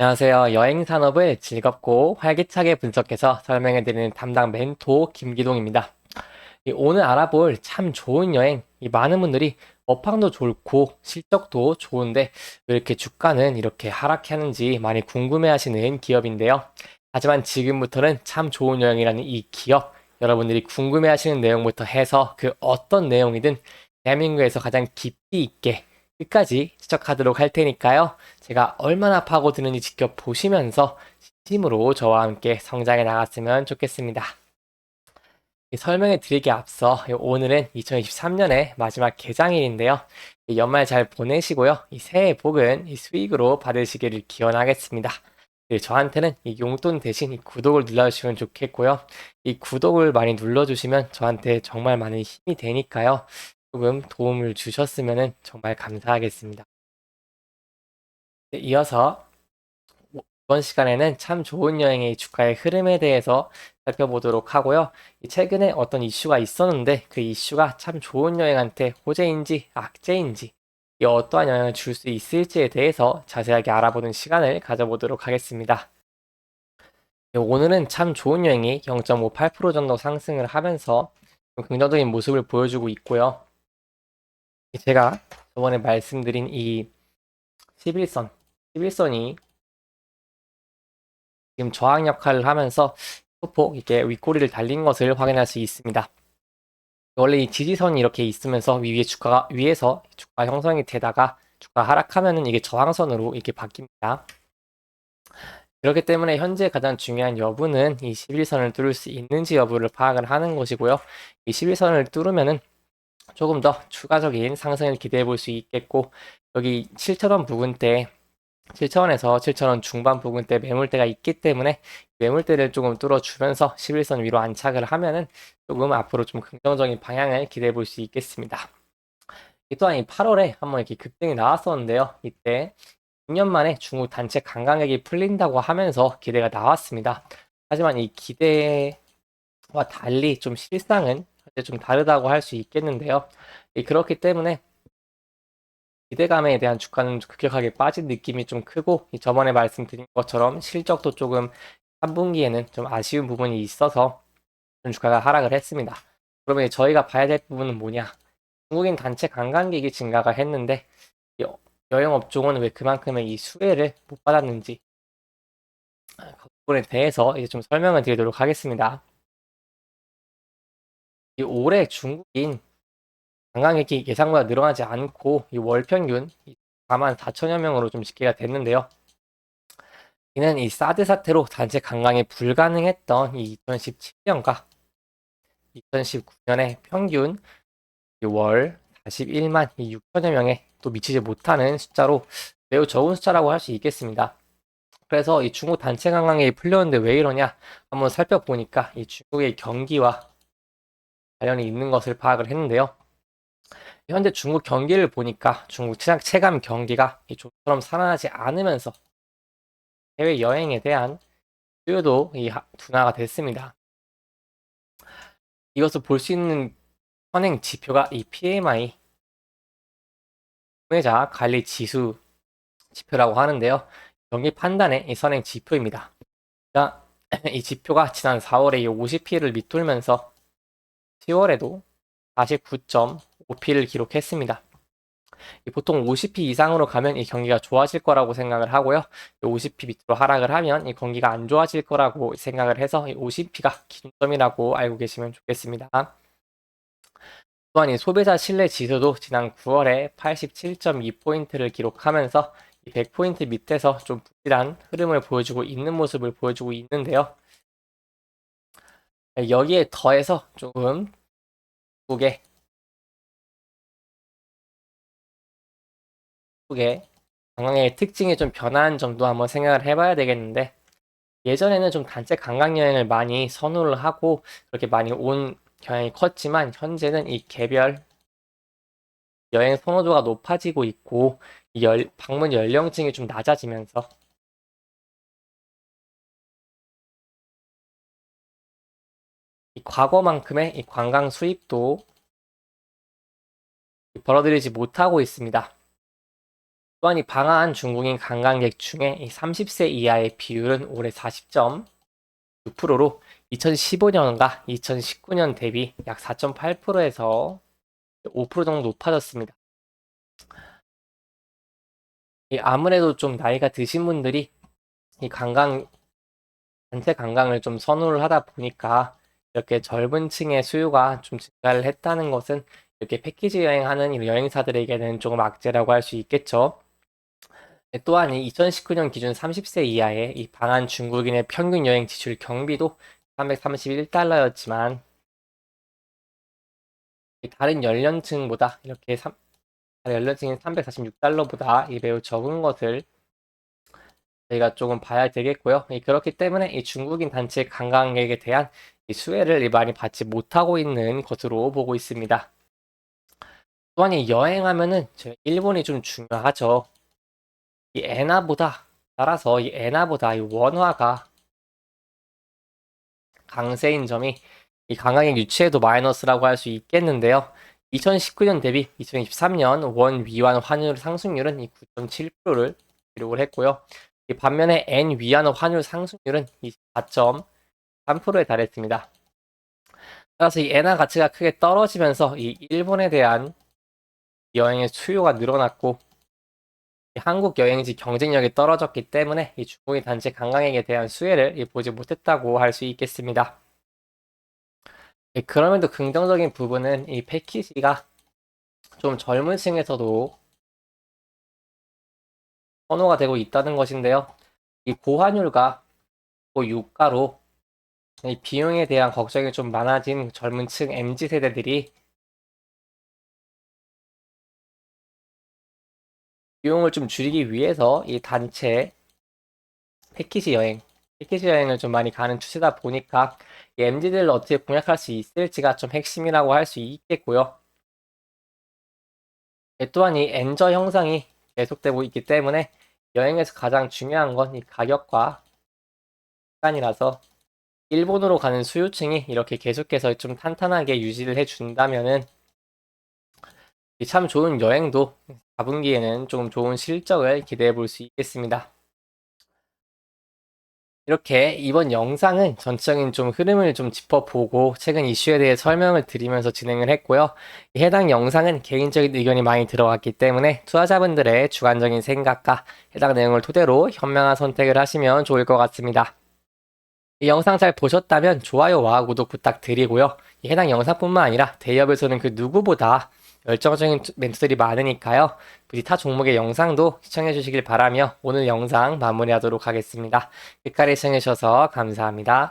안녕하세요. 여행 산업을 즐겁고 활기차게 분석해서 설명해드리는 담당 멘토 김기동입니다. 오늘 알아볼 참 좋은 여행, 많은 분들이 업황도 좋고 실적도 좋은데 왜 이렇게 주가는 이렇게 하락하는지 많이 궁금해하시는 기업인데요. 하지만 지금부터는 참 좋은 여행이라는 이 기업, 여러분들이 궁금해하시는 내용부터 해서 그 어떤 내용이든 대한민국에서 가장 깊이 있게 끝까지 추적하도록 할 테니까요. 제가 얼마나 파고드는지 지켜보시면서 진심으로 저와 함께 성장해 나갔으면 좋겠습니다. 설명해 드리기 앞서 오늘은 2023년의 마지막 개장일인데요. 연말 잘 보내시고요. 이 새해 복은 이 수익으로 받으시기를 기원하겠습니다. 저한테는 이 용돈 대신 이 구독을 눌러주시면 좋겠고요. 이 구독을 많이 눌러주시면 저한테 정말 많은 힘이 되니까요. 조금 도움을 주셨으면 정말 감사하겠습니다. 이어서 이번 시간에는 참 좋은 여행의 주가의 흐름에 대해서 살펴보도록 하고요. 최근에 어떤 이슈가 있었는데 그 이슈가 참 좋은 여행한테 호재인지 악재인지 어떠한 영향을 줄 수 있을지에 대해서 자세하게 알아보는 시간을 가져보도록 하겠습니다. 오늘은 참 좋은 여행이 0.58% 정도 상승을 하면서 좀 긍정적인 모습을 보여주고 있고요. 제가 저번에 말씀드린 이 11선, 11선이 지금 저항 역할을 하면서 소폭 이렇게 윗꼬리를 달린 것을 확인할 수 있습니다. 원래 이 지지선이 이렇게 있으면서 위에서 주가 형성이 되다가 주가 하락하면은 이게 저항선으로 이렇게 바뀝니다. 그렇기 때문에 현재 가장 중요한 여부는 이 11선을 뚫을 수 있는지 여부를 파악을 하는 것이고요. 이 11선을 뚫으면은 조금 더 추가적인 상승을 기대해 볼 수 있겠고, 여기 7,000원 부근대 7,000원에서 7,000원 중반 부근대 매물대가 있기 때문에 매물대를 조금 뚫어주면서 11선 위로 안착을 하면은 조금 앞으로 좀 긍정적인 방향을 기대해 볼 수 있겠습니다. 또한 이 8월에 한번 이렇게 급등이 나왔었는데요. 이때 6년 만에 중국 단체 관광객이 풀린다고 하면서 기대가 나왔습니다. 하지만 이 기대와 달리 좀 실상은 현재 좀 다르다고 할 수 있겠는데요. 그렇기 때문에 기대감에 대한 주가는 급격하게 빠진 느낌이 좀 크고 저번에 말씀드린 것처럼 실적도 조금 3분기에는 좀 아쉬운 부분이 있어서 좀 주가가 하락을 했습니다. 그러면 저희가 봐야 될 부분은 뭐냐? 중국인 단체 관광객이 증가가 했는데 여행 업종은 왜 그만큼의 이 수혜를 못 받았는지 그 부분에 대해서 이제 좀 설명을 드리도록 하겠습니다. 올해 중국인 관광객이 예상보다 늘어나지 않고 월 평균 4만 4천여 명으로 좀 집계가 됐는데요. 이는 이 사드 사태로 단체 관광이 불가능했던 이 2017년과 2019년의 평균 월 41만 6천여 명에 또 미치지 못하는 숫자로 매우 적은 숫자라고 할 수 있겠습니다. 그래서 이 중국 단체 관광이 풀렸는데 왜 이러냐 한번 살펴보니까 이 중국의 경기와 관련이 있는 것을 파악을 했는데요. 현재 중국 경기를 보니까 중국 체감 경기가 좀처럼 살아나지 않으면서 해외 여행에 대한 수요도 둔화가 됐습니다. 이것을 볼 수 있는 선행 지표가 이 PMI 구매자 관리 지수 지표라고 하는데요. 경기 판단의 이 선행 지표입니다. 자, 이 지표가 지난 4월에 이 50P를 밑돌면서 10월에도 49.5P를 기록했습니다. 보통 50P 이상으로 가면 이 경기가 좋아질 거라고 생각을 하고요. 50P 밑으로 하락을 하면 이 경기가 안 좋아질 거라고 생각을 해서 이 50P가 기준점이라고 알고 계시면 좋겠습니다. 또한 이 소비자 신뢰 지수도 지난 9월에 87.2포인트를 기록하면서 100포인트 밑에서 좀 부실한 흐름을 보여주고 있는 모습을 보여주고 있는데요. 여기에 더해서 조금 북의 관광의 특징이 좀 변화한 점도 한번 생각을 해봐야 되겠는데, 예전에는 좀 단체 관광 여행을 많이 선호를 하고 그렇게 많이 온 경향이 컸지만 현재는 이 개별 여행 선호도가 높아지고 있고 방문 연령층이 좀 낮아지면서 이 과거만큼의 이 관광 수입도 벌어들이지 못하고 있습니다. 또한 이 방한 중국인 관광객 중에 이 30세 이하의 비율은 올해 40.6%로 2015년과 2019년 대비 약 4.8%에서 5% 정도 높아졌습니다. 아무래도 좀 나이가 드신 분들이 이 단체 관광을 좀 선호를 하다 보니까 이렇게 젊은 층의 수요가 좀 증가를 했다는 것은 이렇게 패키지 여행하는 이 여행사들에게는 조금 악재라고 할 수 있겠죠. 또한 이 2019년 기준 30세 이하의 이 방한 중국인의 평균 여행 지출 경비도 331달러였지만 다른 연령층보다 다른 연령층인 346달러보다 매우 적은 것을 저희가 조금 봐야 되겠고요. 그렇기 때문에 이 중국인 단체 관광객에 대한 이 수혜를 많이 받지 못하고 있는 것으로 보고 있습니다. 또한 이 여행하면은 일본이 좀 중요하죠. 이 엔화보다 따라서 이 엔화보다 이 원화가 강세인 점이 이 관광객 유치에도 마이너스라고 할 수 있겠는데요. 2019년 대비 2023년 원 위안 환율 상승률은 이 9.7%를 기록을 했고요. 이 반면에 엔 위안 환율 상승률은 24.3%에 달했습니다. 따라서 이 엔화 가치가 크게 떨어지면서 이 일본에 대한 여행의 수요가 늘어났고 한국 여행지 경쟁력이 떨어졌기 때문에 이 중국인 단체 관광객에 대한 수혜를 보지 못했다고 할 수 있겠습니다. 그럼에도 긍정적인 부분은 이 패키지가 좀 젊은 층에서도 선호가 되고 있다는 것인데요. 이 고환율과 고유가로 이 비용에 대한 걱정이 좀 많아진 젊은 층 MZ 세대들이 비용을 좀 줄이기 위해서 이 단체 패키지 여행을 좀 많이 가는 추세다 보니까 이 MZ들을 어떻게 공략할 수 있을지가 좀 핵심이라고 할 수 있겠고요. 또한 이 엔저 형상이 계속되고 있기 때문에 여행에서 가장 중요한 건 이 가격과 시간이라서 일본으로 가는 수요층이 이렇게 계속해서 좀 탄탄하게 유지를 해준다면은 참 좋은 여행도 4분기에는 좀 좋은 실적을 기대해 볼 수 있겠습니다. 이렇게 이번 영상은 전체적인 좀 흐름을 좀 짚어보고 최근 이슈에 대해 설명을 드리면서 진행을 했고요. 해당 영상은 개인적인 의견이 많이 들어갔기 때문에 투자자분들의 주관적인 생각과 해당 내용을 토대로 현명한 선택을 하시면 좋을 것 같습니다. 이 영상 잘 보셨다면 좋아요와 구독 부탁드리고요. 해당 영상뿐만 아니라 대기업에서는 그 누구보다 열정적인 멘토들이 많으니까요. 부디 타 종목의 영상도 시청해 주시길 바라며 오늘 영상 마무리하도록 하겠습니다. 끝까지 시청해 주셔서 감사합니다.